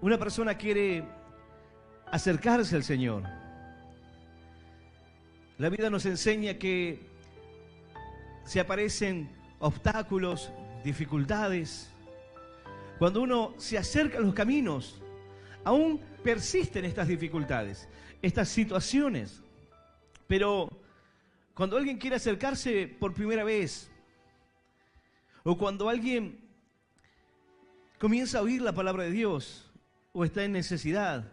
una persona quiere acercarse al Señor, la vida nos enseña que se aparecen obstáculos, dificultades. Cuando uno se acerca a los caminos, aún persisten estas dificultades, estas situaciones. Pero cuando alguien quiere acercarse por primera vez, o cuando alguien comienza a oír la palabra de Dios, o está en necesidad,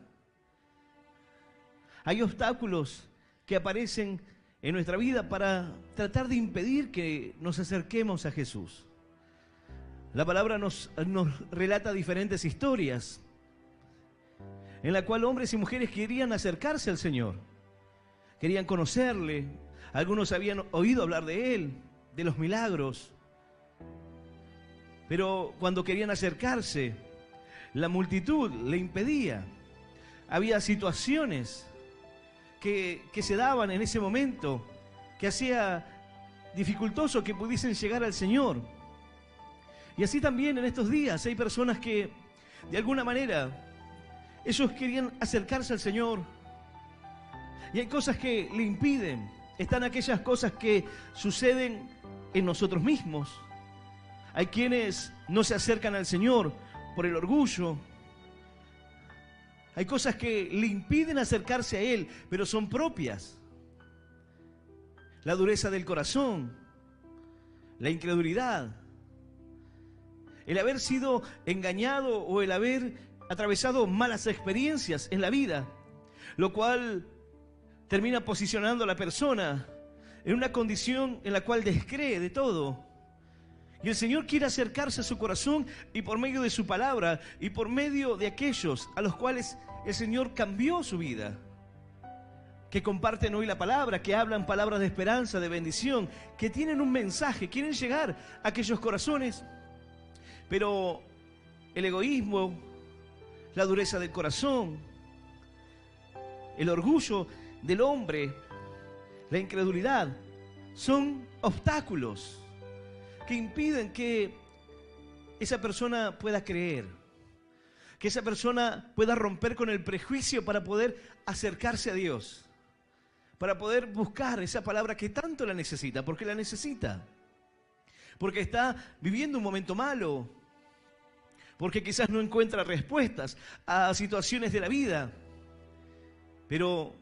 hay obstáculos que aparecen en nuestra vida para tratar de impedir que nos acerquemos a Jesús. La palabra nos relata diferentes historias en la cual hombres y mujeres querían acercarse al Señor, querían conocerle. Algunos habían oído hablar de Él, de los milagros, pero cuando querían acercarse, la multitud le impedía. Había situaciones que se daban en ese momento que hacía dificultoso que pudiesen llegar al Señor. Y así también en estos días hay personas que de alguna manera ellos querían acercarse al Señor y hay cosas que le impiden. Están aquellas cosas que suceden en nosotros mismos. Hay quienes no se acercan al Señor por el orgullo. Hay cosas que le impiden acercarse a Él, pero son propias. La dureza del corazón, la incredulidad, el haber sido engañado o el haber atravesado malas experiencias en la vida, lo cual termina posicionando a la persona en una condición en la cual descree de todo. Y el Señor quiere acercarse a su corazón y por medio de su palabra y por medio de aquellos a los cuales el Señor cambió su vida, que comparten hoy la palabra, que hablan palabras de esperanza, de bendición, que tienen un mensaje, quieren llegar a aquellos corazones, pero el egoísmo, la dureza del corazón, el orgullo del hombre, la incredulidad, son obstáculos que impiden que esa persona pueda creer, que esa persona pueda romper con el prejuicio para poder acercarse a Dios, para poder buscar esa palabra que tanto la necesita, porque la necesita, porque está viviendo un momento malo, porque quizás no encuentra respuestas a situaciones de la vida, pero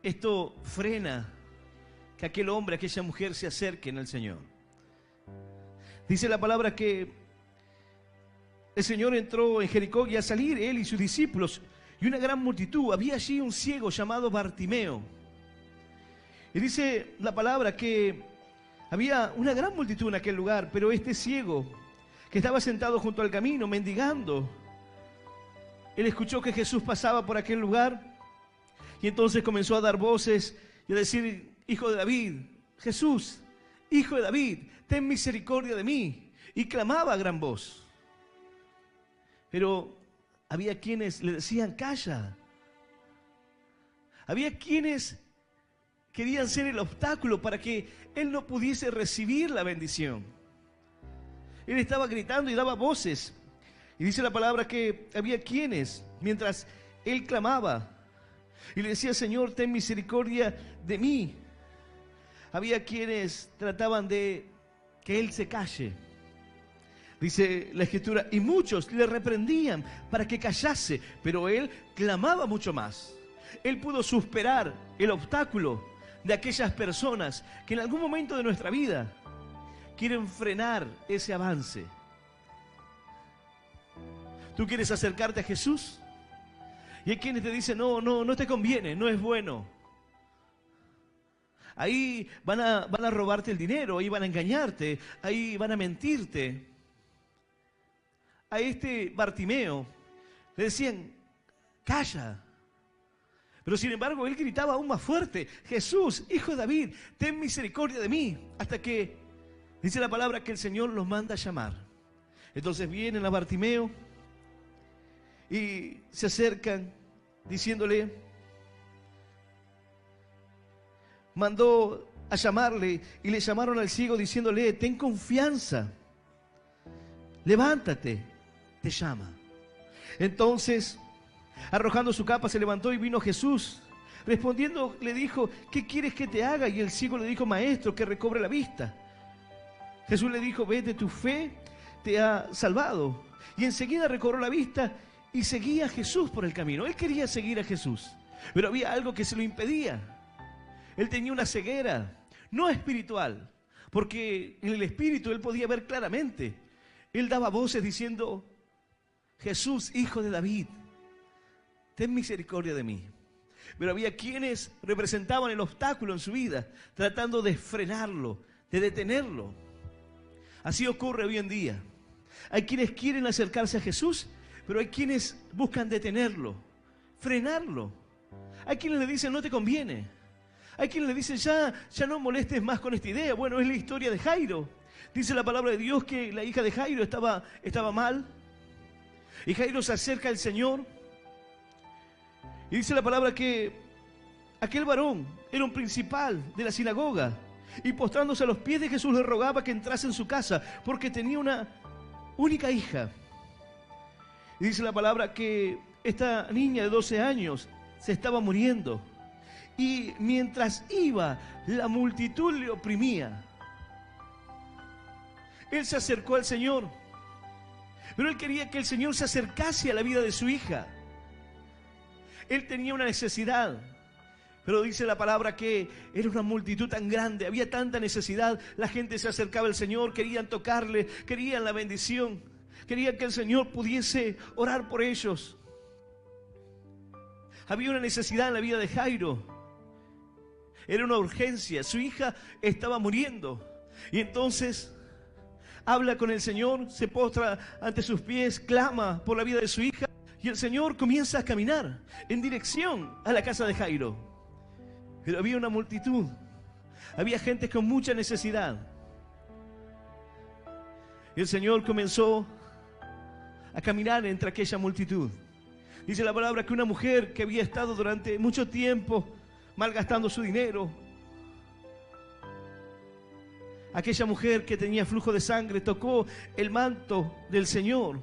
esto frena que aquel hombre, aquella mujer se acerquen al Señor. Dice la palabra que el Señor entró en Jericó y al salir él y sus discípulos y una gran multitud, había allí un ciego llamado Bartimeo. Y dice la palabra que había una gran multitud en aquel lugar, pero este ciego que estaba sentado junto al camino mendigando, él escuchó que Jesús pasaba por aquel lugar y entonces comenzó a dar voces y a decir: Hijo de David, Jesús, Hijo de David, ten misericordia de mí. Y clamaba a gran voz. Pero había quienes le decían: calla. Había quienes querían ser el obstáculo para que él no pudiese recibir la bendición. Él estaba gritando y daba voces. Y dice la palabra que había quienes, mientras él clamaba y le decía: Señor, ten misericordia de mí, había quienes trataban de que él se calle. Dice la Escritura, y muchos le reprendían para que callase, pero él clamaba mucho más. Él pudo superar el obstáculo de aquellas personas que en algún momento de nuestra vida quieren frenar ese avance. ¿Tú quieres acercarte a Jesús? Y hay quienes te dicen: no te conviene, no es bueno. Ahí van a robarte el dinero, ahí van a engañarte, ahí van a mentirte. A este Bartimeo le decían: calla. Pero sin embargo él gritaba aún más fuerte: Jesús, Hijo de David, ten misericordia de mí. Hasta que dice la palabra que el Señor los manda a llamar. Entonces vienen a Bartimeo y se acercan diciéndole, mandó a llamarle y le llamaron al ciego diciéndole: ten confianza, levántate, te llama. Entonces, arrojando su capa, se levantó y vino Jesús. Respondiendo, le dijo: ¿qué quieres que te haga? Y el ciego le dijo: Maestro, que recobre la vista. Jesús le dijo: vete, tu fe te ha salvado. Y enseguida recobró la vista y seguía a Jesús por el camino. Él quería seguir a Jesús, pero había algo que se lo impedía. Él tenía una ceguera, no espiritual, porque en el espíritu él podía ver claramente. Él daba voces diciendo: Jesús, hijo de David, ten misericordia de mí. Pero había quienes representaban el obstáculo en su vida, tratando de frenarlo, de detenerlo. Así ocurre hoy en día. Hay quienes quieren acercarse a Jesús, pero hay quienes buscan detenerlo, frenarlo. Hay quienes le dicen: no te conviene. Hay quienes le dicen: ya no molestes más con esta idea. Bueno, es la historia de Jairo. Dice la palabra de Dios que la hija de Jairo estaba mal. Y Jairo se acerca al Señor. Y dice la palabra que aquel varón era un principal de la sinagoga. Y postrándose a los pies de Jesús le rogaba que entrase en su casa, porque tenía una única hija. Y dice la palabra que esta niña de 12 años se estaba muriendo. Y mientras iba, la multitud le oprimía. Él se acercó al Señor, pero él quería que el Señor se acercase a la vida de su hija. Él tenía una necesidad, pero dice la palabra que era una multitud tan grande, había tanta necesidad, la gente se acercaba al Señor, querían tocarle, querían la bendición, querían que el Señor pudiese orar por ellos. Había una necesidad en la vida de Jairo, era una urgencia, su hija estaba muriendo, y entonces habla con el Señor, se postra ante sus pies, clama por la vida de su hija, y el Señor comienza a caminar en dirección a la casa de Jairo. Pero había una multitud, había gente con mucha necesidad. Y el Señor comenzó a caminar entre aquella multitud. Dice la palabra que una mujer que había estado durante mucho tiempo malgastando su dinero, aquella mujer que tenía flujo de sangre, tocó el manto del Señor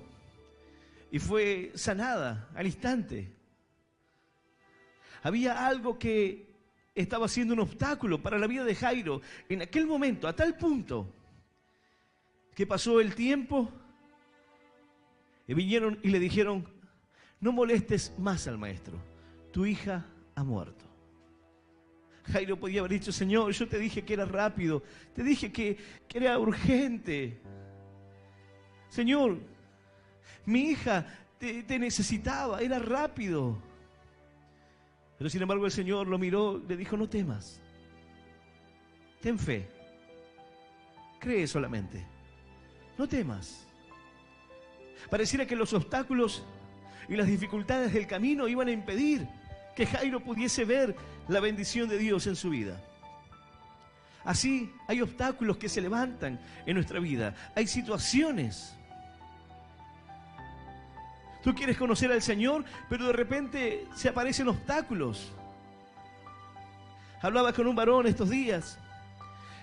y fue sanada al instante. Había algo que estaba siendo un obstáculo para la vida de Jairo en aquel momento, a tal punto que pasó el tiempo y vinieron y le dijeron: no molestes más al maestro, tu hija ha muerto. Jairo podía haber dicho: Señor, yo te dije que era rápido, te dije que era urgente. Señor, mi hija te necesitaba, era rápido. Pero sin embargo el Señor lo miró y le dijo: no temas, ten fe, cree solamente, no temas. Pareciera que los obstáculos y las dificultades del camino iban a impedir que Jairo pudiese ver la bendición de Dios en su vida. Así hay obstáculos que se levantan en nuestra vida, hay situaciones. Tú quieres conocer al Señor, pero de repente se aparecen obstáculos. Hablaba con un varón estos días,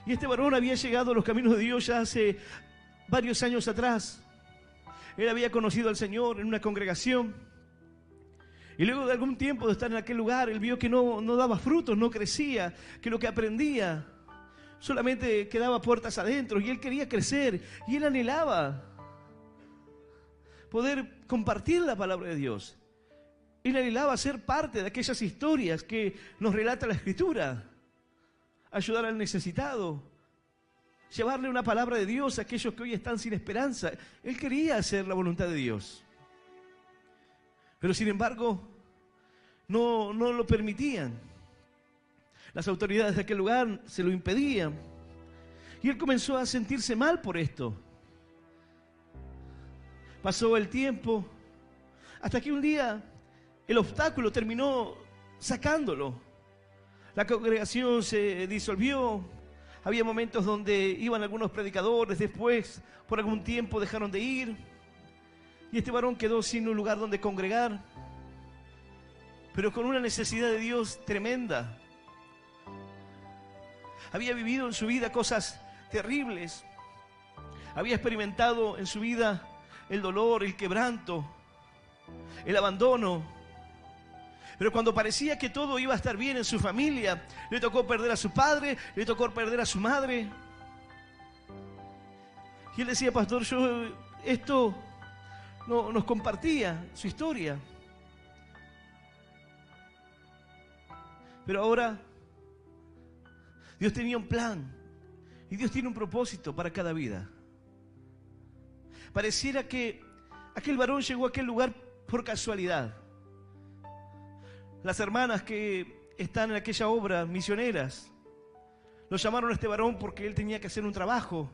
y este varón había llegado a los caminos de Dios ya hace varios años atrás. Él había conocido al Señor en una congregación, y luego de algún tiempo de estar en aquel lugar, él vio que no daba frutos, no crecía, que lo que aprendía solamente quedaba puertas adentro, y él quería crecer, y él anhelaba poder compartir la palabra de Dios. Él anhelaba ser parte de aquellas historias que nos relata la Escritura, ayudar al necesitado, llevarle una palabra de Dios a aquellos que hoy están sin esperanza. Él quería hacer la voluntad de Dios, pero sin embargo no lo permitían. Las autoridades de aquel lugar se lo impedían, y él comenzó a sentirse mal por esto. Pasó el tiempo, hasta que un día el obstáculo terminó sacándolo. La congregación se disolvió. Había momentos donde iban algunos predicadores, después por algún tiempo dejaron de ir, y este varón quedó sin un lugar donde congregar, pero con una necesidad de Dios tremenda. Había vivido en su vida cosas terribles, había experimentado en su vida el dolor, el quebranto, el abandono. Pero cuando parecía que todo iba a estar bien en su familia, le tocó perder a su padre, le tocó perder a su madre. Y él decía, pastor, esto no nos compartía su historia. Pero ahora Dios tenía un plan y Dios tiene un propósito para cada vida. Pareciera que aquel varón llegó a aquel lugar por casualidad. Las hermanas que están en aquella obra, misioneras, lo llamaron a este varón porque él tenía que hacer un trabajo.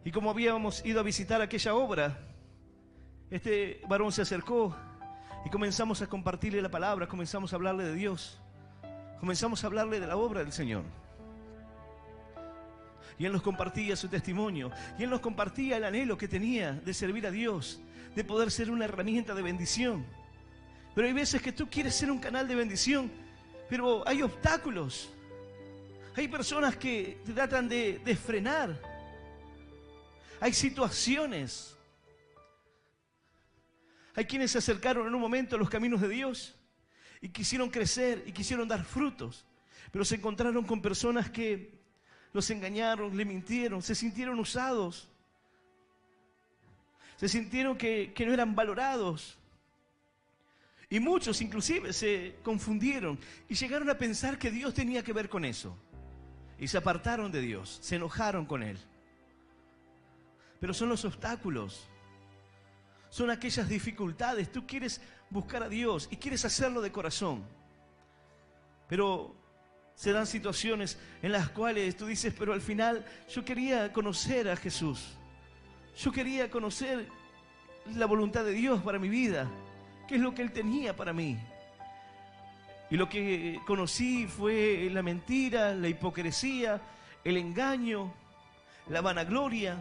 Y como habíamos ido a visitar aquella obra, este varón se acercó y comenzamos a compartirle la palabra, comenzamos a hablarle de Dios, comenzamos a hablarle de la obra del Señor. Y él nos compartía su testimonio, y él nos compartía el anhelo que tenía de servir a Dios, de poder ser una herramienta de bendición. Pero hay veces que tú quieres ser un canal de bendición, pero hay obstáculos. Hay personas que te tratan de frenar. Hay situaciones. Hay quienes se acercaron en un momento a los caminos de Dios y quisieron crecer y quisieron dar frutos, pero se encontraron con personas que los engañaron, le mintieron, se sintieron usados, se sintieron que no eran valorados. Y muchos inclusive se confundieron y llegaron a pensar que Dios tenía que ver con eso. Y se apartaron de Dios, se enojaron con Él. Pero son los obstáculos, son aquellas dificultades. Tú quieres buscar a Dios y quieres hacerlo de corazón, pero se dan situaciones en las cuales tú dices, pero al final yo quería conocer a Jesús. Yo quería conocer la voluntad de Dios para mi vida. ¿Qué es lo que Él tenía para mí? Y lo que conocí fue la mentira, la hipocresía, el engaño, la vanagloria.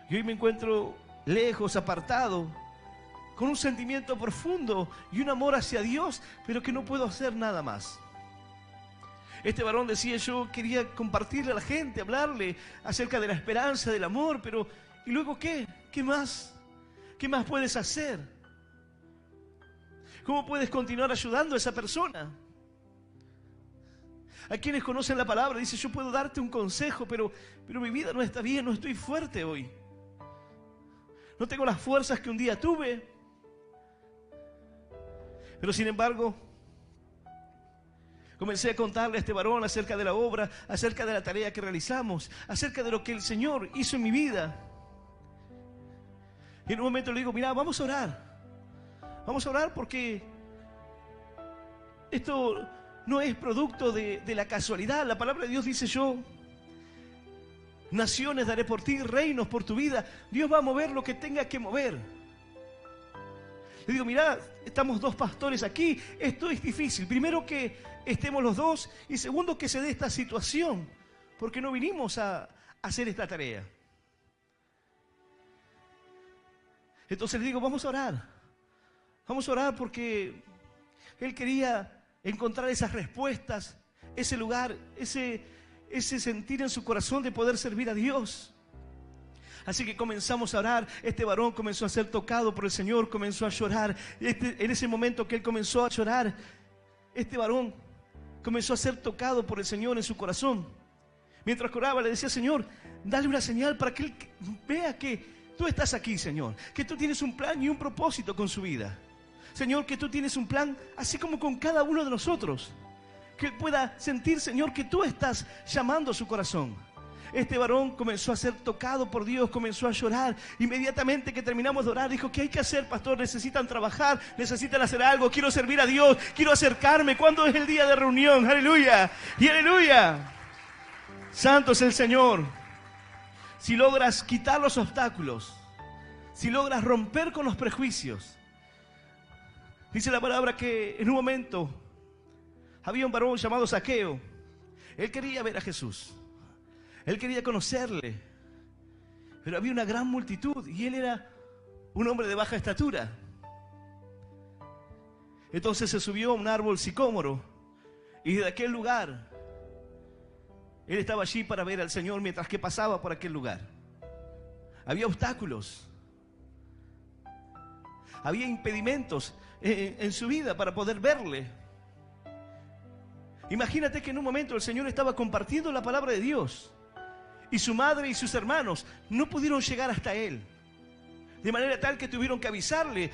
Y hoy me encuentro lejos, apartado, con un sentimiento profundo y un amor hacia Dios, pero que no puedo hacer nada más. Este varón decía, yo quería compartirle a la gente, hablarle acerca de la esperanza, del amor, pero ¿y luego qué? ¿Qué más? ¿Qué más puedes hacer? ¿Cómo puedes continuar ayudando a esa persona? A quienes conocen la palabra, dice, yo puedo darte un consejo, pero mi vida no está bien, no estoy fuerte hoy. No tengo las fuerzas que un día tuve. Pero sin embargo, comencé a contarle a este varón acerca de la obra, acerca de la tarea que realizamos, acerca de lo que el Señor hizo en mi vida. Y en un momento le digo, mira, vamos a orar. Vamos a orar porque esto no es producto de la casualidad. La palabra de Dios dice, yo naciones daré por ti, reinos por tu vida. Dios va a mover lo que tenga que mover. Le digo, mira, estamos dos pastores aquí, esto es difícil. Primero que estemos los dos y segundo que se dé esta situación, porque no vinimos a hacer esta tarea. Entonces le digo, vamos a orar. Vamos a orar porque él quería encontrar esas respuestas, ese lugar, ese sentir en su corazón de poder servir a Dios. Así que comenzamos a orar. Este varón comenzó a ser tocado por el Señor, comenzó a llorar. En ese momento que él comenzó a llorar, este varón comenzó a ser tocado por el Señor en su corazón. Mientras oraba le decía, Señor, dale una señal para que él vea que tú estás aquí, Señor, que tú tienes un plan y un propósito con su vida. Señor, que tú tienes un plan así como con cada uno de nosotros. Que él pueda sentir, Señor, que tú estás llamando a su corazón. Este varón comenzó a ser tocado por Dios, comenzó a llorar. Inmediatamente que terminamos de orar, dijo, ¿qué hay que hacer, pastor? Necesitan trabajar, necesitan hacer algo, quiero servir a Dios, quiero acercarme. ¿Cuándo es el día de reunión? ¡Aleluya! ¡Y aleluya! Santo es el Señor. Si logras quitar los obstáculos, si logras romper con los prejuicios, dice la palabra que en un momento había un varón llamado Zaqueo. Él quería ver a Jesús. Él quería conocerle. Pero había una gran multitud y él era un hombre de baja estatura. Entonces se subió a un árbol sicómoro y de aquel lugar él estaba allí para ver al Señor mientras que pasaba por aquel lugar. Había obstáculos. había impedimentos en su vida para poder verle. Imagínate que en un momento el Señor estaba compartiendo la palabra de Dios y su madre y sus hermanos no pudieron llegar hasta él. De manera tal que tuvieron que avisarle: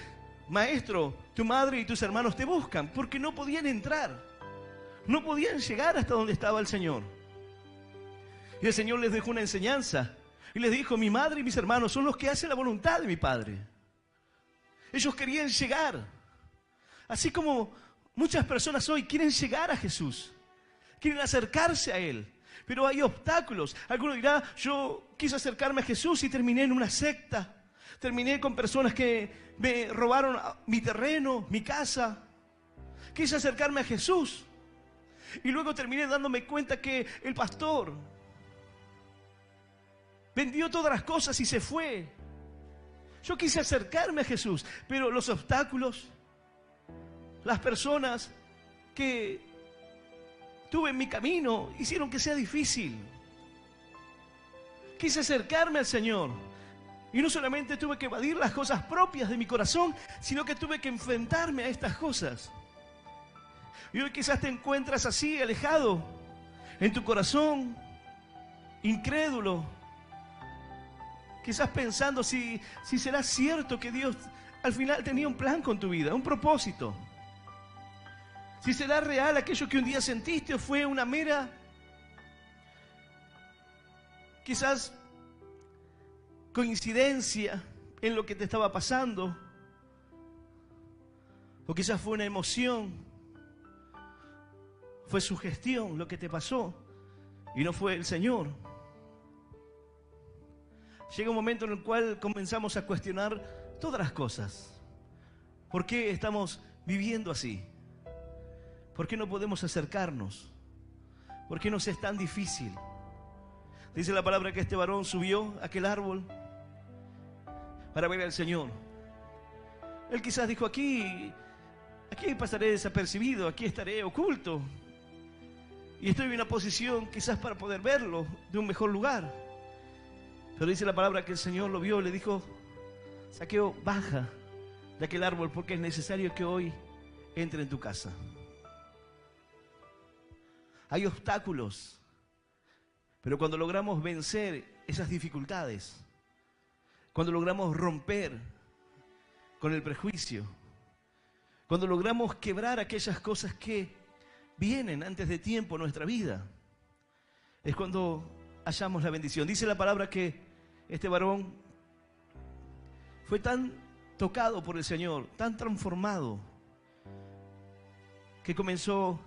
maestro, tu madre y tus hermanos te buscan, porque no podían entrar. No podían llegar hasta donde estaba el Señor. Y el Señor les dejó una enseñanza y les dijo: mi madre y mis hermanos son los que hacen la voluntad de mi Padre. Ellos querían llegar. Así como muchas personas hoy quieren llegar a Jesús, quieren acercarse a Él, pero hay obstáculos. Alguno dirá: yo quise acercarme a Jesús y terminé en una secta. Terminé con personas que me robaron mi terreno, mi casa. Quise acercarme a Jesús y luego terminé dándome cuenta que el pastor vendió todas las cosas y se fue. Yo quise acercarme a Jesús, pero los obstáculos, las personas que tuve en mi camino hicieron que sea difícil. Quise acercarme al Señor y no solamente tuve que evadir las cosas propias de mi corazón, sino que tuve que enfrentarme a estas cosas. Y hoy quizás te encuentras así, alejado en tu corazón, incrédulo, quizás pensando si será cierto que Dios al final tenía un plan con tu vida, un propósito. Si será real aquello que un día sentiste o fue una mera, quizás, coincidencia en lo que te estaba pasando. O quizás fue una emoción, fue sugestión lo que te pasó y no fue el Señor. Llega un momento en el cual comenzamos a cuestionar todas las cosas. ¿Por qué estamos viviendo así? ¿Por qué no podemos acercarnos? ¿Por qué nos es tan difícil? Dice la palabra que este varón subió a aquel árbol para ver al Señor. Él quizás dijo: aquí pasaré desapercibido, aquí estaré oculto. Y estoy en una posición quizás para poder verlo de un mejor lugar. Pero dice la palabra que el Señor lo vio y le dijo: Zaqueo, baja de aquel árbol porque es necesario que hoy entre en tu casa. Hay obstáculos, pero cuando logramos vencer esas dificultades, cuando logramos romper con el prejuicio, cuando logramos quebrar aquellas cosas que vienen antes de tiempo en nuestra vida, es cuando hallamos la bendición. Dice la palabra que este varón fue tan tocado por el Señor, tan transformado, que comenzó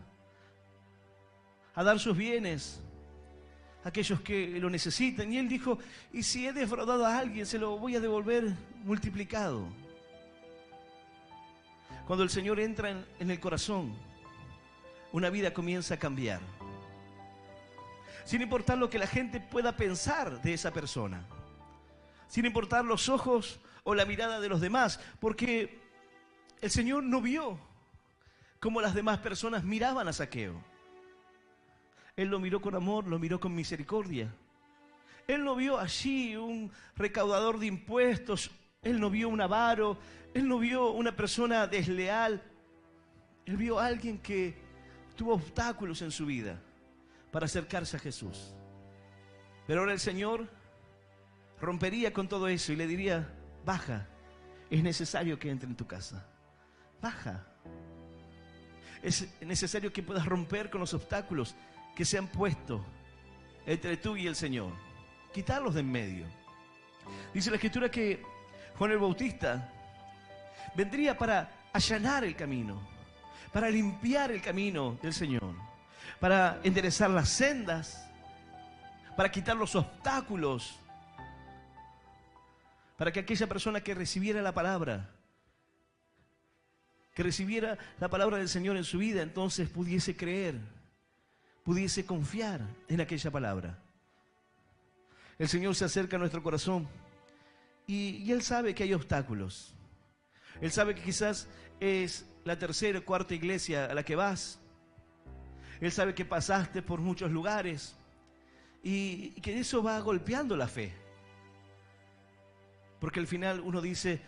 a dar sus bienes a aquellos que lo necesitan. Y él dijo: y si he defraudado a alguien, se lo voy a devolver multiplicado. Cuando el Señor entra en el corazón, una vida comienza a cambiar, sin importar lo que la gente pueda pensar de esa persona, sin importar los ojos o la mirada de los demás, porque el Señor no vio como las demás personas miraban a Zaqueo. Él lo miró con amor, lo miró con misericordia. Él no vio allí un recaudador de impuestos, él no vio un avaro, él no vio una persona desleal. Él vio a alguien que tuvo obstáculos en su vida para acercarse a Jesús. Pero ahora el Señor rompería con todo eso y le diría: baja, es necesario que entre en tu casa. Baja. Es necesario que puedas romper con los obstáculos que se han puesto entre tú y el Señor. Quitarlos de en medio. Dice la Escritura que Juan el Bautista vendría para allanar el camino, para limpiar el camino del Señor, para enderezar las sendas, para quitar los obstáculos, para que aquella persona que recibiera la palabra, que recibiera la palabra del Señor en su vida, entonces pudiese creer, pudiese confiar en aquella palabra. El Señor se acerca a nuestro corazón y Él sabe que hay obstáculos. Él sabe que quizás es la tercera o cuarta iglesia a la que vas. Él sabe que pasaste por muchos lugares y que eso va golpeando la fe. Porque al final uno dice: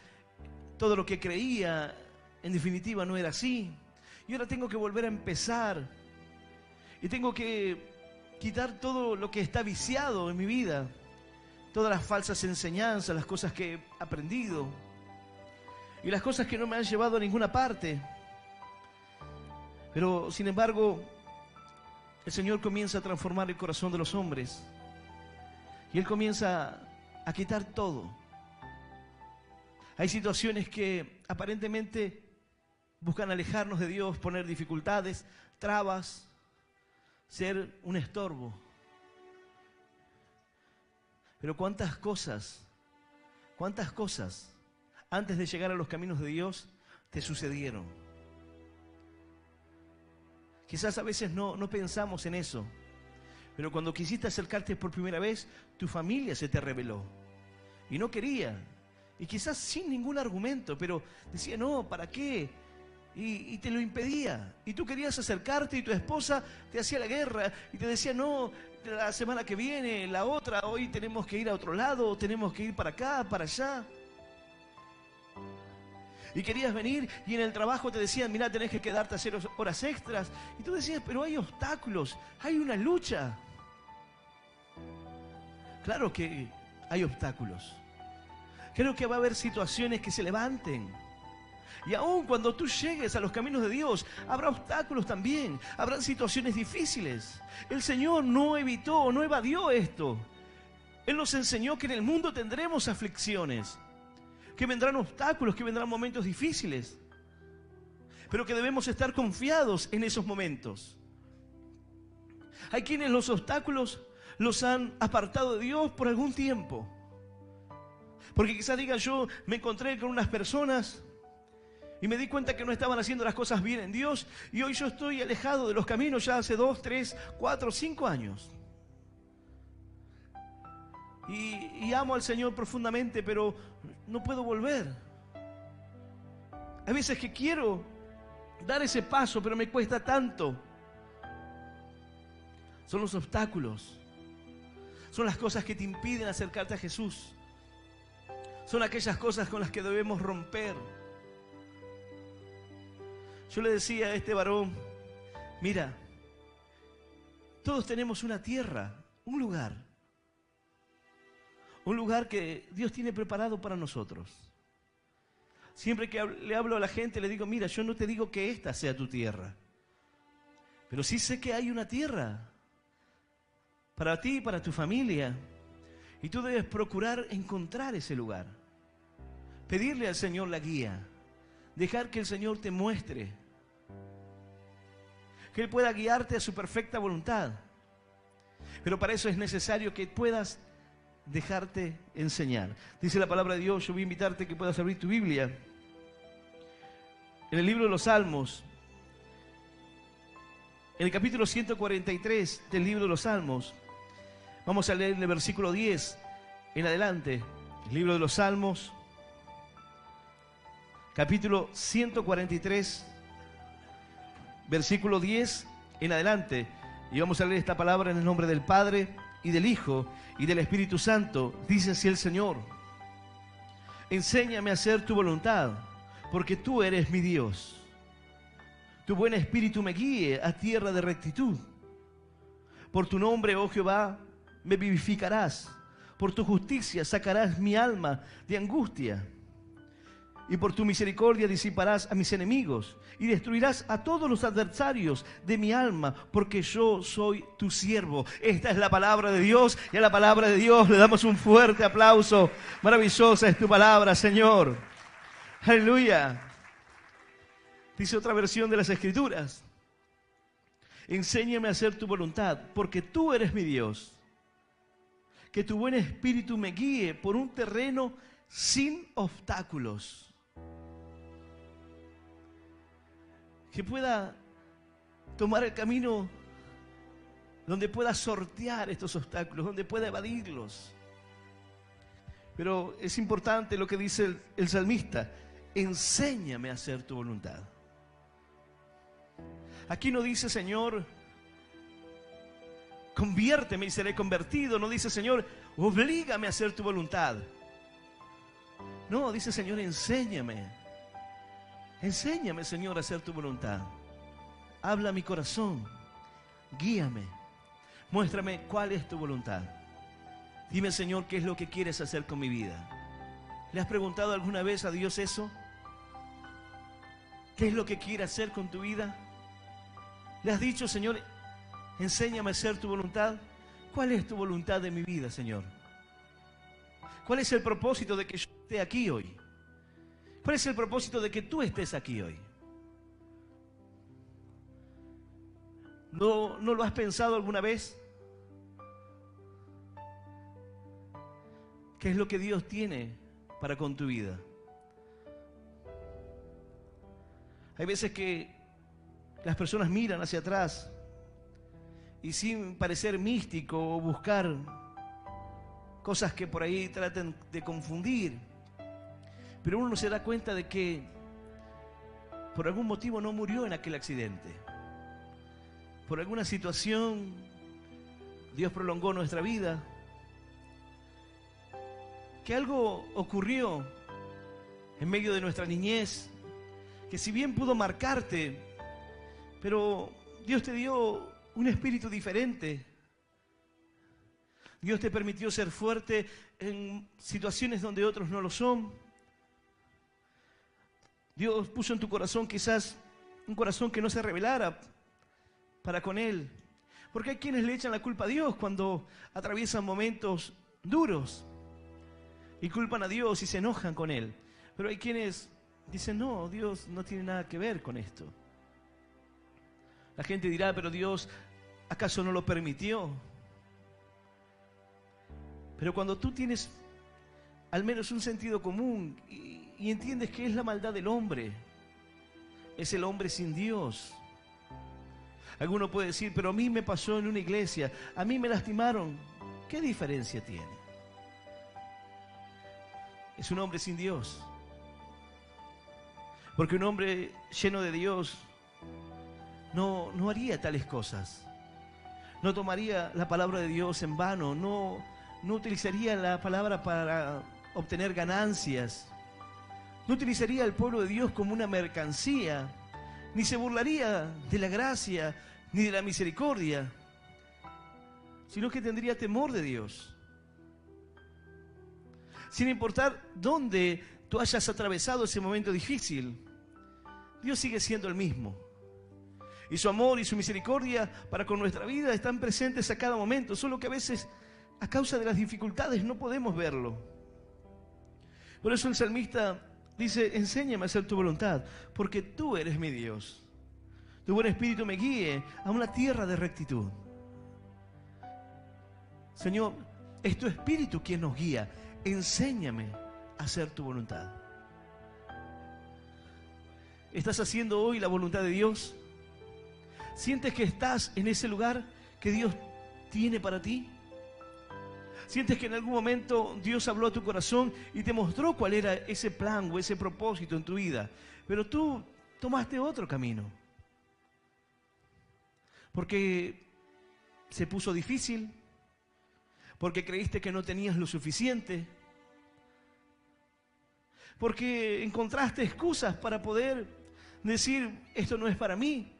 todo lo que creía, en definitiva, no era así. Y ahora tengo que volver a empezar. Y tengo que quitar todo lo que está viciado en mi vida. Todas las falsas enseñanzas, las cosas que he aprendido. Y las cosas que no me han llevado a ninguna parte. Pero, sin embargo, el Señor comienza a transformar el corazón de los hombres. Y Él comienza a quitar todo. Hay situaciones que aparentemente buscan alejarnos de Dios, poner dificultades, trabas, ser un estorbo. Pero cuántas cosas antes de llegar a los caminos de Dios te sucedieron. Quizás a veces no pensamos en eso, pero cuando quisiste acercarte por primera vez, tu familia se te rebeló y no quería, y quizás sin ningún argumento, pero decía, no, ¿para qué? Y te lo impedía, y tú querías acercarte y tu esposa te hacía la guerra y te decía, no, la semana que viene, la otra, hoy tenemos que ir a otro lado, tenemos que ir para acá, para allá. Y querías venir y en el trabajo te decían, mirá, tenés que quedarte a hacer horas extras. Y tú decías, pero hay obstáculos, hay una lucha. Claro que hay obstáculos. Creo que va a haber situaciones que se levanten. Y aún cuando tú llegues a los caminos de Dios, habrá obstáculos también. Habrán situaciones difíciles. El Señor no evitó, no evadió esto. Él nos enseñó que en el mundo tendremos aflicciones, que vendrán obstáculos, que vendrán momentos difíciles, pero que debemos estar confiados en esos momentos. Hay quienes los obstáculos los han apartado de Dios por algún tiempo, porque quizás digan, yo me encontré con unas personas y me di cuenta que no estaban haciendo las cosas bien en Dios, y hoy yo estoy alejado de los caminos ya hace 2, 3, 4, 5 años. Y amo al Señor profundamente, pero no puedo volver. Hay veces que quiero dar ese paso, pero me cuesta tanto. Son los obstáculos. Son las cosas que te impiden acercarte a Jesús. Son aquellas cosas con las que debemos romper. Yo le decía a este varón, mira, todos tenemos una tierra, un lugar que Dios tiene preparado para nosotros. Siempre que le hablo a la gente, le digo, mira, yo no te digo que esta sea tu tierra, pero sí sé que hay una tierra para ti y para tu familia, y tú debes procurar encontrar ese lugar, pedirle al Señor la guía, dejar que el Señor te muestre, que Él pueda guiarte a su perfecta voluntad. Pero para eso es necesario que puedas dejarte enseñar. Dice la palabra de Dios, yo voy a invitarte que puedas abrir tu Biblia en el libro de los Salmos, en el capítulo 143 del libro de los Salmos. Vamos a leer el versículo 10 en adelante. El libro de los Salmos, capítulo 143, versículo 10 en adelante. Y vamos a leer esta palabra en el nombre del Padre y del Hijo y del Espíritu Santo. Dice así el Señor: enséñame a hacer tu voluntad, porque tú eres mi Dios. Tu buen espíritu me guíe a tierra de rectitud. Por tu nombre, oh Jehová, me vivificarás. Por tu justicia sacarás mi alma de angustia. Y por tu misericordia disiparás a mis enemigos y destruirás a todos los adversarios de mi alma, porque yo soy tu siervo. Esta es la palabra de Dios, y a la palabra de Dios le damos un fuerte aplauso. Maravillosa es tu palabra, Señor. Aleluya. Dice otra versión de las Escrituras: enséñame a hacer tu voluntad, porque tú eres mi Dios. Que tu buen espíritu me guíe por un terreno sin obstáculos. Que pueda tomar el camino donde pueda sortear estos obstáculos, donde pueda evadirlos. Pero es importante lo que dice el salmista: enséñame a hacer tu voluntad. Aquí no dice, Señor, conviérteme y seré convertido. No dice, Señor, oblígame a hacer tu voluntad. No, dice Señor, enséñame. Enséñame, Señor, a hacer tu voluntad. Habla a mi corazón. Guíame. Muéstrame cuál es tu voluntad. Dime, Señor, qué es lo que quieres hacer con mi vida. ¿Le has preguntado alguna vez a Dios eso? ¿Qué es lo que quiere hacer con tu vida? ¿Le has dicho, Señor, enséñame a hacer tu voluntad? ¿Cuál es tu voluntad de mi vida, Señor? ¿Cuál es el propósito de que yo esté aquí hoy? ¿Cuál es el propósito de que tú estés aquí hoy? ¿No lo has pensado alguna vez? ¿Qué es lo que Dios tiene para con tu vida? Hay veces que las personas miran hacia atrás y sin parecer místico o buscar cosas que por ahí traten de confundir, pero uno se da cuenta de que por algún motivo no murió en aquel accidente. Por alguna situación Dios prolongó nuestra vida. Que algo ocurrió en medio de nuestra niñez, que si bien pudo marcarte, pero Dios te dio un espíritu diferente. Dios te permitió ser fuerte en situaciones donde otros no lo son. Dios puso en tu corazón quizás un corazón que no se rebelara para con Él. Porque hay quienes le echan la culpa a Dios cuando atraviesan momentos duros y culpan a Dios y se enojan con Él. Pero hay quienes dicen, no, Dios no tiene nada que ver con esto. La gente dirá, pero Dios, ¿acaso no lo permitió? Pero cuando tú tienes al menos un sentido común y entiendes que es la maldad del hombre, es el hombre sin Dios. Alguno puede decir, pero a mí me pasó en una iglesia, a mí me lastimaron. ¿Qué diferencia tiene? Es un hombre sin Dios. Porque un hombre lleno de Dios no haría tales cosas. No tomaría la palabra de Dios en vano, no utilizaría la palabra para obtener ganancias, no utilizaría al pueblo de Dios como una mercancía, ni se burlaría de la gracia, ni de la misericordia, sino que tendría temor de Dios. Sin importar dónde tú hayas atravesado ese momento difícil, Dios sigue siendo el mismo. Y su amor y su misericordia para con nuestra vida están presentes a cada momento, solo que a veces, a causa de las dificultades, no podemos verlo. Por eso el salmista dice, enséñame a hacer tu voluntad, porque tú eres mi Dios. Tu buen espíritu me guíe a una tierra de rectitud. Señor, es tu espíritu quien nos guía. Enséñame a hacer tu voluntad. ¿Estás haciendo hoy la voluntad de Dios? ¿Sientes que estás en ese lugar que Dios tiene para ti? ¿Sientes que en algún momento Dios habló a tu corazón y te mostró cuál era ese plan o ese propósito en tu vida? Pero tú tomaste otro camino. Porque se puso difícil, porque creíste que no tenías lo suficiente, porque encontraste excusas para poder decir, esto no es para mí,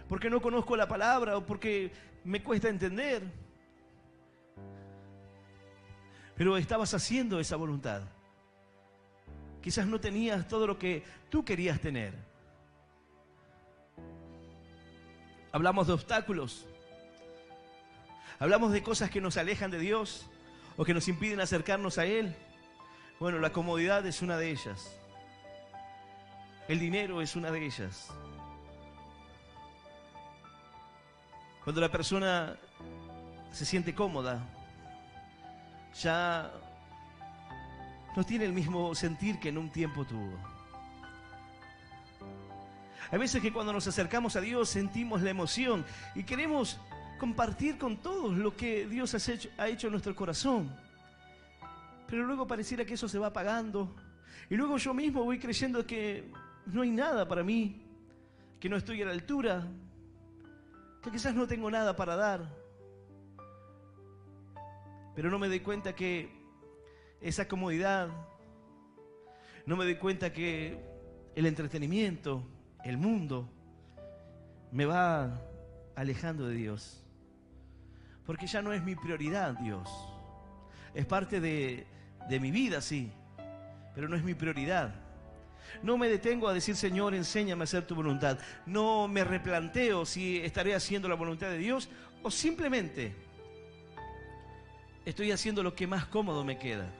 porque no conozco la palabra o porque me cuesta entender. Pero estabas haciendo esa voluntad. Quizás no tenías todo lo que tú querías tener. Hablamos de obstáculos. Hablamos de cosas que nos alejan de Dios o que nos impiden acercarnos a Él. Bueno, la comodidad es una de ellas. El dinero es una de ellas. Cuando la persona se siente cómoda, ya no tiene el mismo sentir que en un tiempo tuvo. Hay veces que cuando nos acercamos a Dios sentimos la emoción y queremos compartir con todos lo que Dios ha hecho en nuestro corazón. Pero luego pareciera que eso se va apagando y luego yo mismo voy creyendo que no hay nada para mí, que no estoy a la altura, que quizás no tengo nada para dar. Pero no me doy cuenta que esa comodidad No me doy cuenta que el entretenimiento, el mundo, me va alejando de Dios. Porque ya no es mi prioridad, Dios. Es parte de mi vida, sí, pero no es mi prioridad. No me detengo a decir, Señor, enséñame a hacer tu voluntad. No me replanteo si estaré haciendo la voluntad de Dios o simplemente estoy haciendo lo que más cómodo me queda.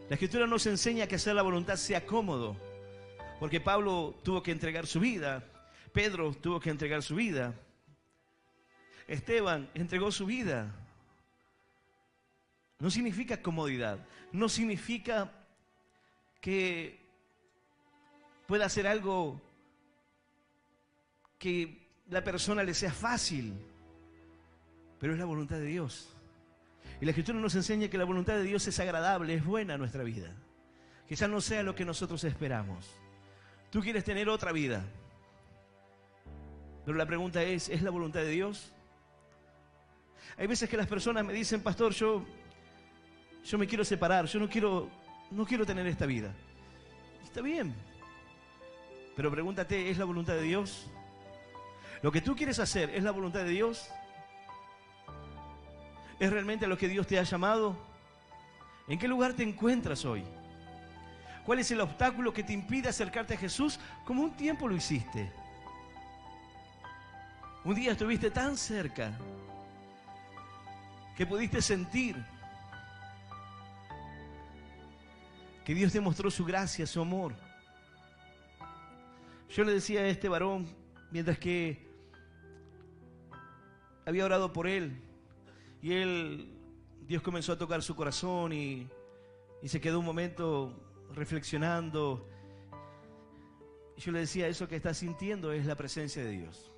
La Escritura nos enseña que hacer la voluntad sea cómodo, porque Pablo tuvo que entregar su vida, Pedro tuvo que entregar su vida, Esteban entregó su vida. No significa comodidad, no significa que pueda hacer algo que la persona le sea fácil, pero es la voluntad de Dios. Y la Escritura nos enseña que la voluntad de Dios es agradable, es buena en nuestra vida. Quizás no sea lo que nosotros esperamos. Tú quieres tener otra vida, pero la pregunta ¿es la voluntad de Dios? Hay veces que las personas me dicen, pastor, yo me quiero separar, yo no quiero tener esta vida. Está bien, pero pregúntate, ¿es la voluntad de Dios? ¿Lo que tú quieres hacer es la voluntad de Dios? ¿Es realmente a lo que Dios te ha llamado? ¿En qué lugar te encuentras hoy? ¿Cuál es el obstáculo que te impide acercarte a Jesús como un tiempo lo hiciste? Un día estuviste tan cerca que pudiste sentir que Dios te mostró su gracia, su amor. Yo le decía a este varón, mientras que había orado por él, y Dios comenzó a tocar su corazón y se quedó un momento reflexionando. Y yo le decía, eso que estás sintiendo es la presencia de Dios.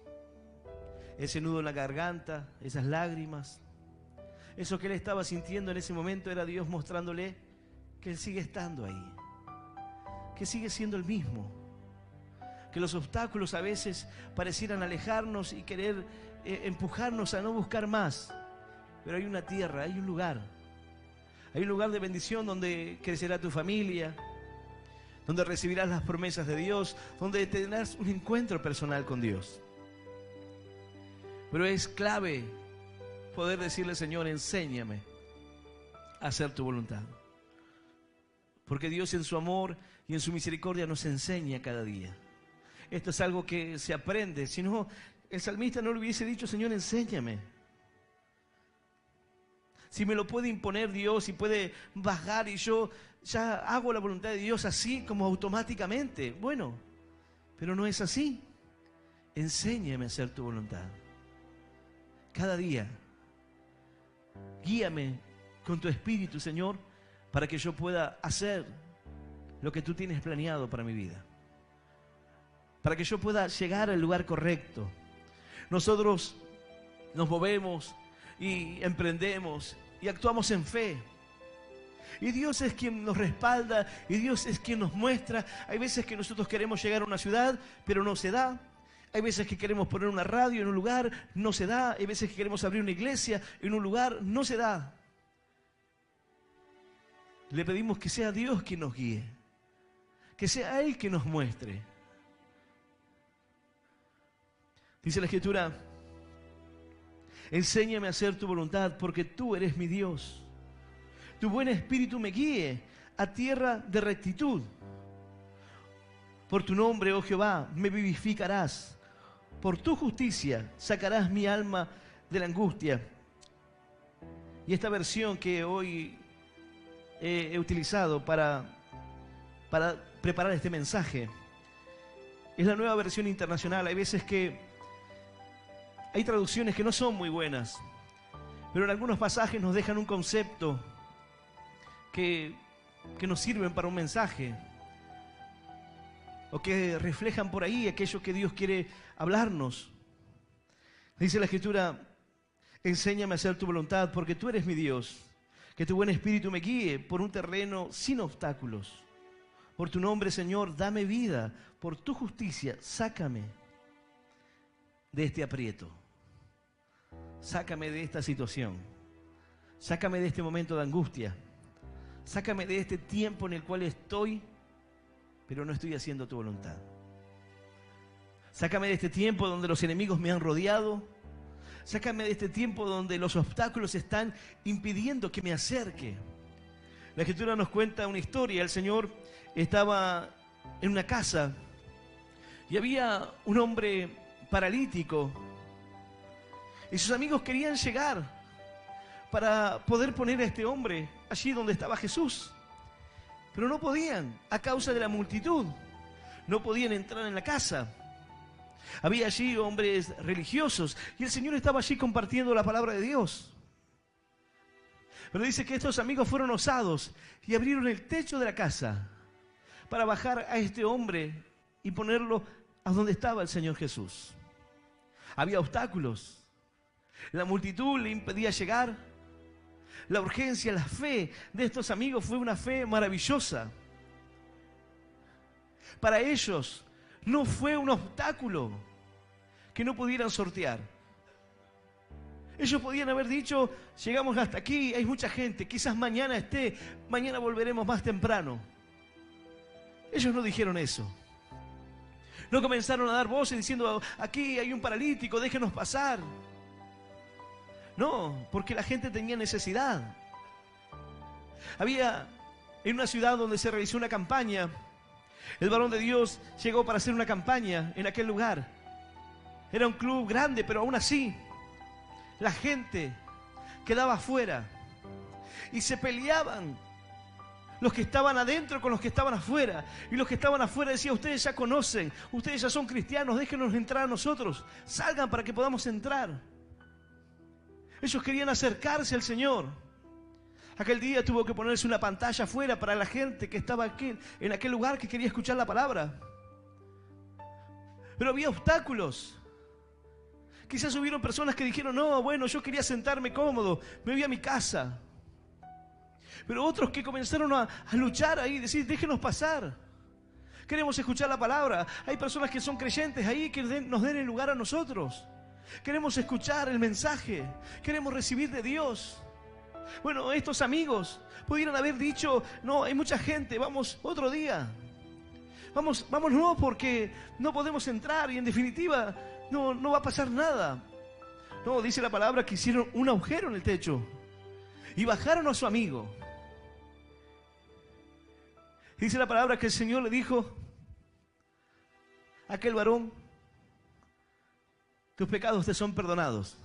Ese nudo en la garganta, esas lágrimas, eso que él estaba sintiendo en ese momento era Dios mostrándole que Él sigue estando ahí, que sigue siendo el mismo, que los obstáculos a veces parecieran alejarnos y querer empujarnos a no buscar más, pero hay una tierra, hay un lugar de bendición donde crecerá tu familia, donde recibirás las promesas de Dios, donde tendrás un encuentro personal con Dios. Pero es clave poder decirle, Señor, enséñame a hacer tu voluntad. Porque Dios en su amor y en su misericordia nos enseña cada día. Esto es algo que se aprende. Si no, el salmista no le hubiese dicho, Señor, enséñame. Si me lo puede imponer Dios y puede bajar y yo ya hago la voluntad de Dios así como automáticamente. Bueno, pero no es así. Enséñame a hacer tu voluntad. Cada día. Guíame con tu espíritu, Señor, para que yo pueda hacer lo que tú tienes planeado para mi vida. Para que yo pueda llegar al lugar correcto. Nosotros nos movemos y emprendemos y actuamos en fe. Y Dios es quien nos respalda y Dios es quien nos muestra. Hay veces que nosotros queremos llegar a una ciudad, pero no se da. Hay veces que queremos poner una radio en un lugar, no se da. Hay veces que queremos abrir una iglesia en un lugar, no se da. Le pedimos que sea Dios quien nos guíe, que sea Él quien nos muestre. Dice la Escritura, enséñame a hacer tu voluntad, porque tú eres mi Dios. Tu buen espíritu me guíe a tierra de rectitud. Por tu nombre, oh Jehová, me vivificarás. Por tu justicia sacarás mi alma de la angustia. Y esta versión que hoy he utilizado para preparar este mensaje es la nueva versión internacional. Hay veces que hay traducciones que no son muy buenas, pero en algunos pasajes nos dejan un concepto que nos sirven para un mensaje, o que reflejan por ahí aquello que Dios quiere hablarnos. Dice la Escritura, enséñame a hacer tu voluntad, porque tú eres mi Dios. Que tu buen espíritu me guíe por un terreno sin obstáculos. Por tu nombre, Señor, dame vida. Por tu justicia, sácame de este aprieto. Sácame de esta situación. Sácame de este momento de angustia. Sácame de este tiempo en el cual estoy, pero no estoy haciendo tu voluntad. Sácame de este tiempo donde los enemigos me han rodeado. Sácame de este tiempo donde los obstáculos están impidiendo que me acerque. La Escritura nos cuenta una historia. El Señor estaba en una casa y había un hombre paralítico. Y sus amigos querían llegar para poder poner a este hombre allí donde estaba Jesús. Pero no podían, a causa de la multitud. No podían entrar en la casa. Había allí hombres religiosos y el Señor estaba allí compartiendo la palabra de Dios. Pero dice que estos amigos fueron osados y abrieron el techo de la casa para bajar a este hombre y ponerlo a donde estaba el Señor Jesús. Había obstáculos. La multitud le impedía llegar. La urgencia, la fe de estos amigos fue una fe maravillosa. Para ellos no fue un obstáculo que no pudieran sortear. Ellos podían haber dicho, llegamos hasta aquí, hay mucha gente, quizás mañana mañana volveremos más temprano. Ellos no dijeron eso. No comenzaron a dar voces diciendo, aquí hay un paralítico, déjenos pasar. No, porque la gente tenía necesidad. Había en una ciudad donde se realizó una campaña. El varón de Dios llegó para hacer una campaña en aquel lugar. Era un club grande, pero aún así la gente quedaba afuera y se peleaban los que estaban adentro con los que estaban afuera. Y los que estaban afuera decían, ustedes ya conocen, ustedes ya son cristianos, déjenos entrar a nosotros, salgan para que podamos entrar. Ellos querían acercarse al Señor. Aquel día tuvo que ponerse una pantalla afuera para la gente que estaba aquí, en aquel lugar, que quería escuchar la palabra. Pero había obstáculos. Quizás hubieron personas que dijeron, no, bueno, yo quería sentarme cómodo, me voy a mi casa. Pero otros que comenzaron a luchar ahí, decir, déjenos pasar. Queremos escuchar la palabra. Hay personas que son creyentes ahí que nos den el lugar a nosotros. Queremos escuchar el mensaje. Queremos recibir de Dios. Bueno, estos amigos pudieran haber dicho, no, hay mucha gente, vamos otro día. Vámonos porque no podemos entrar y en definitiva no va a pasar nada. No, dice la palabra que hicieron un agujero en el techo y bajaron a su amigo. Dice la palabra que el Señor le dijo a aquel varón, tus pecados te son perdonados.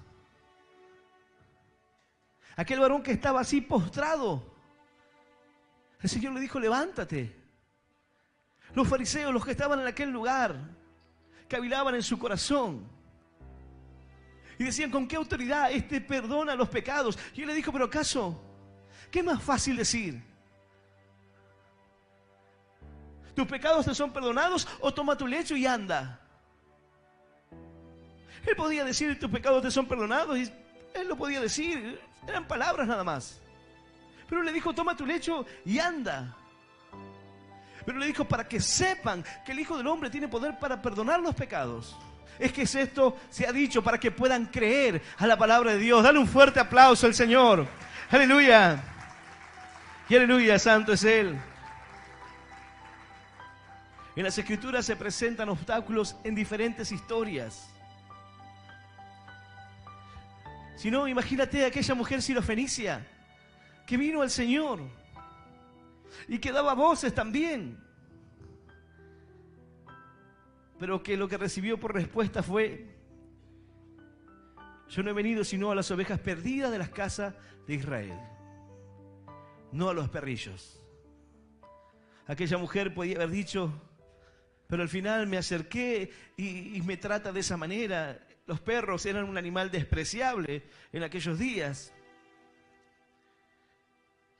Aquel varón que estaba así postrado, el Señor le dijo, levántate. Los fariseos, los que estaban en aquel lugar, cavilaban en su corazón y decían, ¿con qué autoridad perdona los pecados? Y él le dijo, pero ¿acaso qué es más fácil decir? ¿Tus pecados te son perdonados o toma tu lecho y anda? Él podía decir, tus pecados te son perdonados, y él lo podía decir, eran palabras nada más. Pero le dijo, toma tu lecho y anda. Pero le dijo, para que sepan que el Hijo del Hombre tiene poder para perdonar los pecados. Es que esto se ha dicho para que puedan creer a la palabra de Dios. Dale un fuerte aplauso al Señor. Aleluya. Y aleluya, santo es Él. En las Escrituras se presentan obstáculos en diferentes historias. Si no, imagínate a aquella mujer sirofenicia que vino al Señor y que daba voces también, pero que lo que recibió por respuesta fue, yo no he venido sino a las ovejas perdidas de las casas de Israel, no a los perrillos. Aquella mujer podía haber dicho, pero al final me acerqué y me trata de esa manera. Los perros eran un animal despreciable en aquellos días.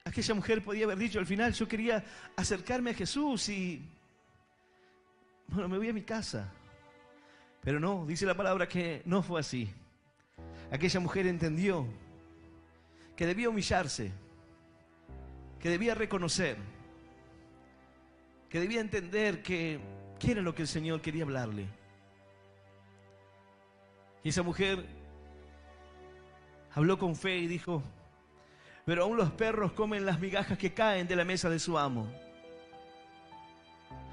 Aquella mujer podía haber dicho, al final yo quería acercarme a Jesús y, bueno, me voy a mi casa. Pero no, dice la palabra que no fue así. Aquella mujer entendió que debía humillarse, que debía reconocer, que debía entender qué era lo que el Señor quería hablarle. Y esa mujer habló con fe y dijo, Pero aún los perros comen las migajas que caen de la mesa de su amo.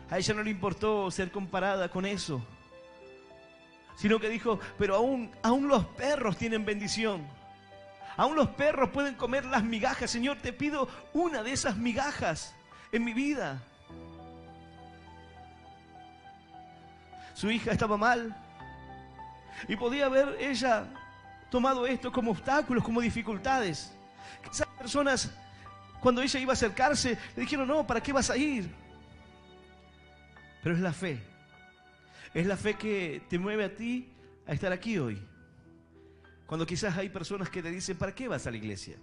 A ella no le importó ser comparada con eso, sino que dijo, pero aún los perros tienen bendición. Aún los perros pueden comer las migajas. Señor, te pido una de esas migajas en mi vida. Su hija estaba mal y podía haber ella tomado esto como obstáculos, como dificultades. Esas personas, cuando ella iba a acercarse, le dijeron, no, ¿para qué vas a ir? Pero es la fe. Es la fe que te mueve a ti a estar aquí hoy. Cuando quizás hay personas que te dicen, ¿para qué vas a la iglesia?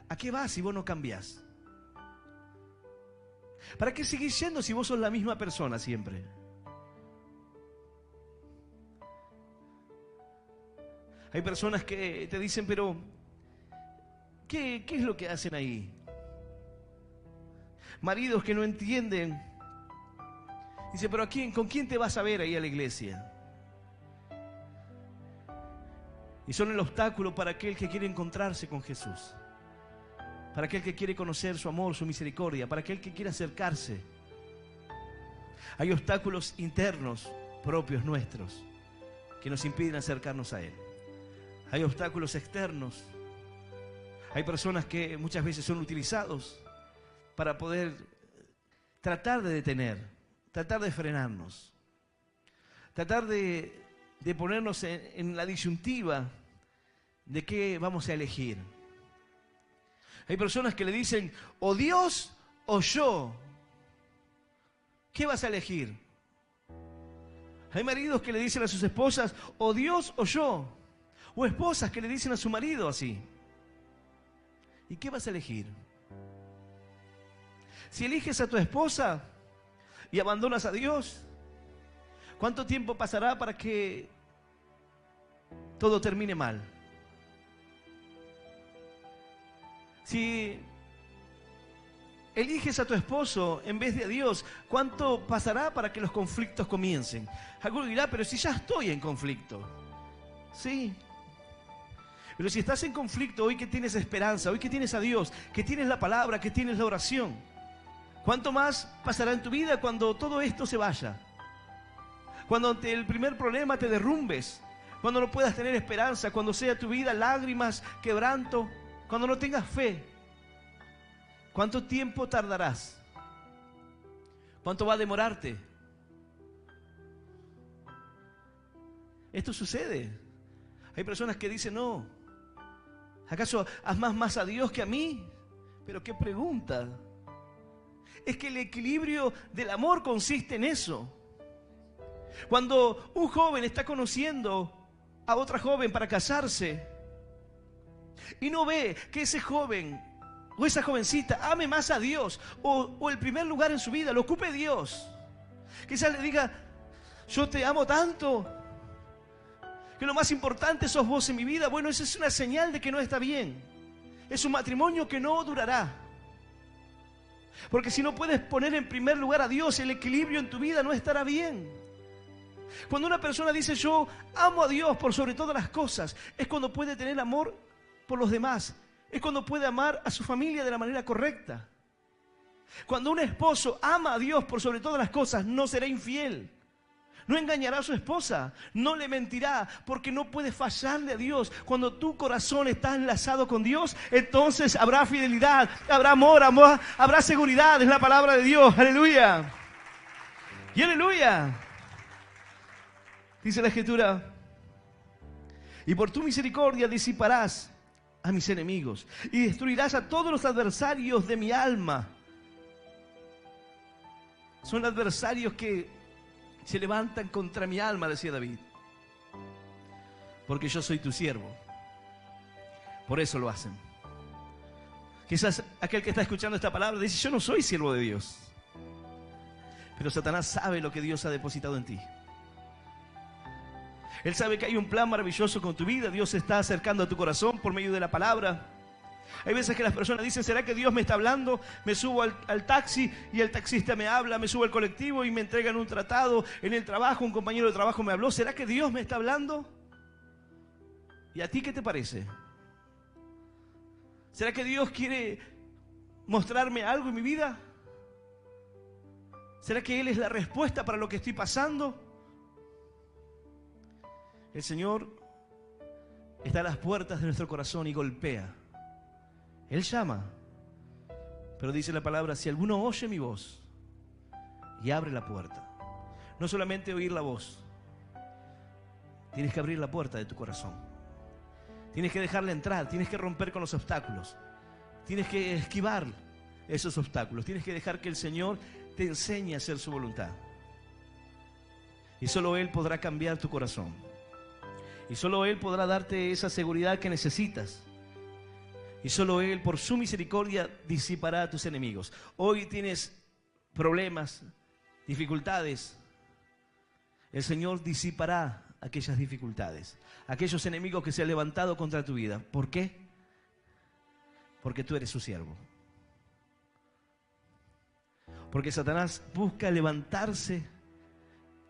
¿A qué vas si vos no cambiás? ¿Para qué seguís yendo si vos sos la misma persona siempre? Hay personas que te dicen, pero ¿qué es lo que hacen ahí? Maridos que no entienden. Dice, pero ¿con quién te vas a ver ahí a la iglesia? Y son el obstáculo para aquel que quiere encontrarse con Jesús. Para aquel que quiere conocer su amor, su misericordia. Para aquel que quiere acercarse. Hay obstáculos internos propios nuestros que nos impiden acercarnos a Él. Hay obstáculos externos. Hay personas que muchas veces son utilizados para poder tratar de detener, tratar de frenarnos, tratar de ponernos en la disyuntiva de qué vamos a elegir. Hay personas que le dicen, o Dios o yo. ¿Qué vas a elegir? Hay maridos que le dicen a sus esposas, o Dios o yo. O esposas que le dicen a su marido así. ¿Y qué vas a elegir? Si eliges a tu esposa y abandonas a Dios, ¿cuánto tiempo pasará para que todo termine mal? Si eliges a tu esposo en vez de a Dios, ¿cuánto pasará para que los conflictos comiencen? Alguno dirá, pero si ya estoy en conflicto. Sí. Pero si estás en conflicto, hoy que tienes esperanza, hoy que tienes a Dios, que tienes la palabra, que tienes la oración, ¿cuánto más pasará en tu vida cuando todo esto se vaya? Cuando ante el primer problema te derrumbes, cuando no puedas tener esperanza, cuando sea tu vida lágrimas, quebranto, cuando no tengas fe. ¿Cuánto tiempo tardarás? ¿Cuánto va a demorarte? Esto sucede. Hay personas que dicen, no, ¿acaso amas más a Dios que a mí? Pero qué pregunta. Es que el equilibrio del amor consiste en eso. Cuando un joven está conociendo a otra joven para casarse y no ve que ese joven o esa jovencita ame más a Dios o el primer lugar en su vida lo ocupe Dios, quizás le diga, yo te amo tanto que lo más importante sos vos en mi vida. Bueno, esa es una señal de que no está bien. Es un matrimonio que no durará. Porque si no puedes poner en primer lugar a Dios, el equilibrio en tu vida no estará bien. Cuando una persona dice yo amo a Dios por sobre todas las cosas, es cuando puede tener amor por los demás. Es cuando puede amar a su familia de la manera correcta. Cuando un esposo ama a Dios por sobre todas las cosas, no será infiel. No engañará a su esposa, no le mentirá, porque no puede fallarle a Dios. Cuando tu corazón está enlazado con Dios, entonces habrá fidelidad, habrá amor, habrá seguridad. Es la palabra de Dios, aleluya. Y aleluya. Dice la Escritura, y por tu misericordia disiparás a mis enemigos y destruirás a todos los adversarios de mi alma. Son adversarios que se levantan contra mi alma, decía David, porque yo soy tu siervo. Por eso lo hacen. Quizás aquel que está escuchando esta palabra dice, yo no soy siervo de Dios, pero Satanás sabe lo que Dios ha depositado en ti. Él sabe que hay un plan maravilloso con tu vida. Dios se está acercando a tu corazón por medio de la palabra. Hay veces que las personas dicen, ¿será que Dios me está hablando? Me subo al taxi y el taxista me habla, me subo al colectivo y me entregan un tratado. En el trabajo, un compañero de trabajo me habló. ¿Será que Dios me está hablando? ¿Y a ti qué te parece? ¿Será que Dios quiere mostrarme algo en mi vida? ¿Será que Él es la respuesta para lo que estoy pasando? El Señor está a las puertas de nuestro corazón y golpea. Él llama. Pero dice la palabra, si alguno oye mi voz y abre la puerta. No solamente oír la voz, tienes que abrir la puerta de tu corazón. Tienes que dejarla entrar, tienes que romper con los obstáculos. Tienes que esquivar esos obstáculos. Tienes que dejar que el Señor te enseñe a hacer su voluntad. Y solo Él podrá cambiar tu corazón. Y solo Él podrá darte esa seguridad que necesitas. Y solo Él, por su misericordia, disipará a tus enemigos. Hoy tienes problemas, dificultades. El Señor disipará aquellas dificultades, aquellos enemigos que se han levantado contra tu vida. ¿Por qué? Porque tú eres su siervo. Porque Satanás busca levantarse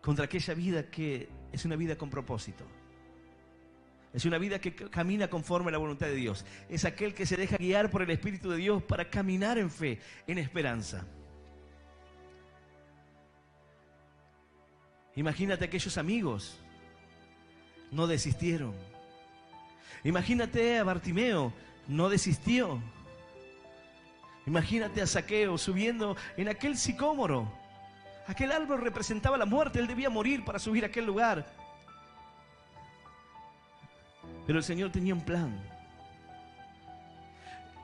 contra aquella vida que es una vida con propósito. Es una vida que camina conforme a la voluntad de Dios. Es aquel que se deja guiar por el Espíritu de Dios para caminar en fe, en esperanza. Imagínate aquellos amigos, no desistieron. Imagínate a Bartimeo, no desistió. Imagínate a Zaqueo subiendo en aquel sicómoro. Aquel árbol representaba la muerte, él debía morir para subir a aquel lugar. Pero el Señor tenía un plan.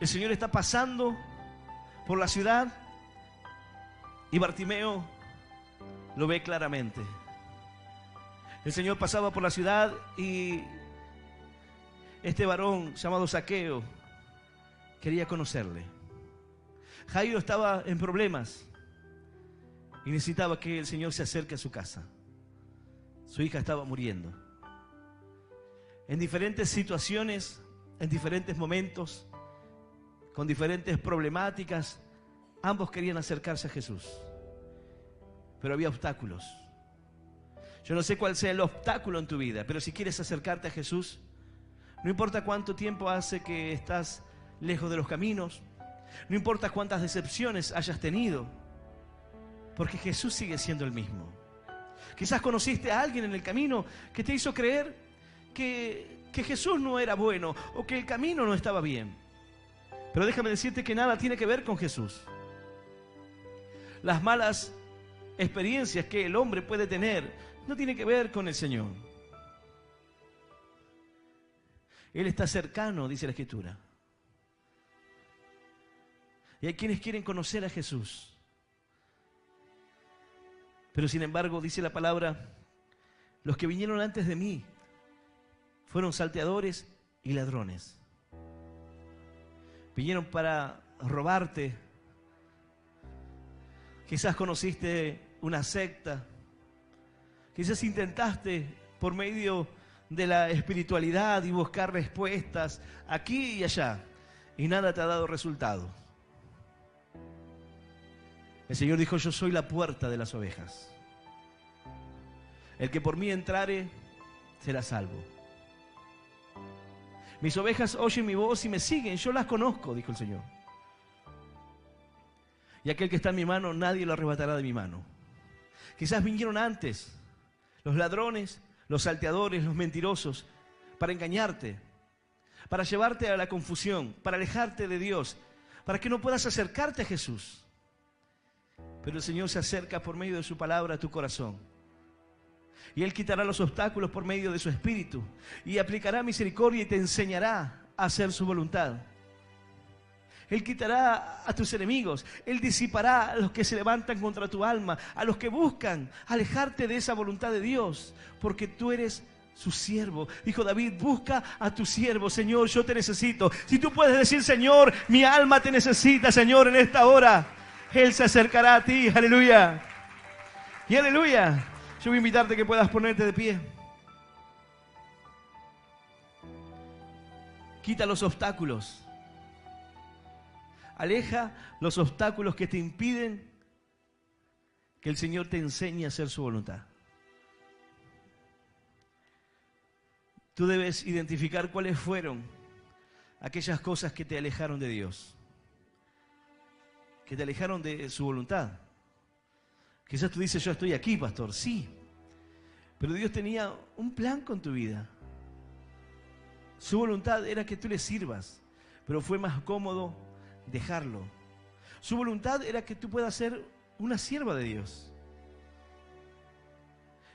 El Señor está pasando por la ciudad y Bartimeo lo ve claramente. El Señor pasaba por la ciudad y este varón llamado Zaqueo quería conocerle. Jairo estaba en problemas y necesitaba que el Señor se acerque a su casa. Su hija estaba muriendo. En diferentes situaciones, en diferentes momentos, con diferentes problemáticas, ambos querían acercarse a Jesús. Pero había obstáculos. Yo no sé cuál sea el obstáculo en tu vida, pero si quieres acercarte a Jesús, no importa cuánto tiempo hace que estás lejos de los caminos, no importa cuántas decepciones hayas tenido, porque Jesús sigue siendo el mismo. Quizás conociste a alguien en el camino que te hizo creer que Jesús no era bueno o que el camino no estaba bien. Pero déjame decirte que nada tiene que ver con Jesús. Las malas experiencias que el hombre puede tener no tienen que ver con el Señor. Él está cercano, dice la Escritura. Y hay quienes quieren conocer a Jesús. Pero sin embargo, dice la palabra, los que vinieron antes de mí fueron salteadores y ladrones. Vinieron para robarte. Quizás conociste una secta. Quizás intentaste por medio de la espiritualidad y buscar respuestas aquí y allá. Y nada te ha dado resultado. El Señor dijo, yo soy la puerta de las ovejas. El que por mí entrare, será salvo. Mis ovejas oyen mi voz y me siguen, yo las conozco, dijo el Señor. Y aquel que está en mi mano, nadie lo arrebatará de mi mano. Quizás vinieron antes los ladrones, los salteadores, los mentirosos, para engañarte, para llevarte a la confusión, para alejarte de Dios, para que no puedas acercarte a Jesús. Pero el Señor se acerca por medio de su palabra a tu corazón. Y Él quitará los obstáculos por medio de su Espíritu. Y aplicará misericordia y te enseñará a hacer su voluntad. Él quitará a tus enemigos. Él disipará a los que se levantan contra tu alma, a los que buscan alejarte de esa voluntad de Dios, porque tú eres su siervo. Dijo David, busca a tu siervo. Señor, yo te necesito. Si tú puedes decir, Señor, mi alma te necesita, Señor, en esta hora, Él se acercará a ti. Aleluya. Y aleluya. Yo voy a invitarte a que puedas ponerte de pie. Quita los obstáculos. Aleja los obstáculos que te impiden que el Señor te enseñe a hacer su voluntad. Tú debes identificar cuáles fueron aquellas cosas que te alejaron de Dios, que te alejaron de su voluntad. Quizás tú dices, yo estoy aquí, pastor, sí, pero Dios tenía un plan con tu vida. Su voluntad era que tú le sirvas, pero fue más cómodo dejarlo. Su voluntad era que tú puedas ser una sierva de Dios.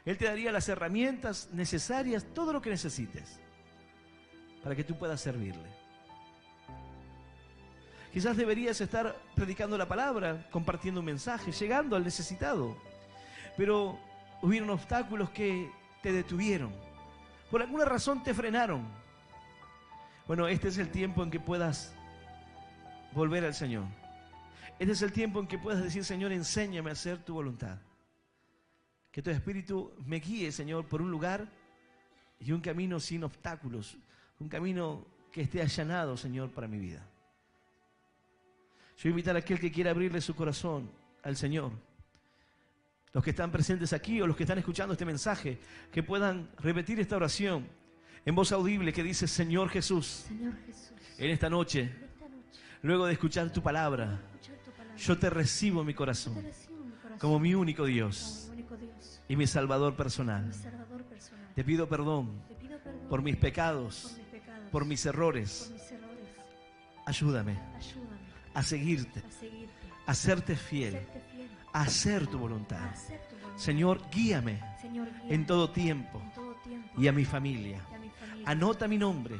Él te daría las herramientas necesarias, todo lo que necesites, para que tú puedas servirle. Quizás deberías estar predicando la palabra, compartiendo un mensaje, llegando al necesitado, pero hubieron obstáculos que te detuvieron. Por alguna razón te frenaron. Bueno, este es el tiempo en que puedas volver al Señor. Este es el tiempo en que puedas decir, Señor, enséñame a hacer tu voluntad. Que tu Espíritu me guíe, Señor, por un lugar y un camino sin obstáculos. Un camino que esté allanado, Señor, para mi vida. Yo voy a invitar a aquel que quiera abrirle su corazón al Señor. Los que están presentes aquí o los que están escuchando este mensaje, que puedan repetir esta oración en voz audible que dice, Señor Jesús, en esta noche, luego de escuchar tu palabra, yo te recibo en mi corazón como mi único Dios y mi Salvador personal. Te pido perdón por mis pecados, por mis errores. Ayúdame a seguirte, a serte fiel, a hacer tu voluntad. Señor, guíame en todo tiempo y a mi familia. Anota mi nombre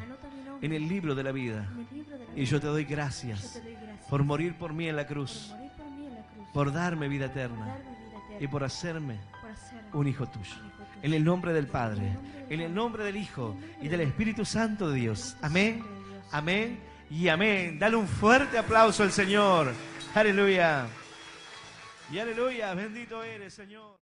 en el libro de la vida. Y yo te doy gracias por morir por mí en la cruz, por darme vida eterna y por hacerme un hijo tuyo. En el nombre del Padre, en el nombre del Hijo y del Espíritu Santo de Dios. Amén, amén y amén. Dale un fuerte aplauso al Señor. Aleluya. Y aleluya, bendito eres, Señor.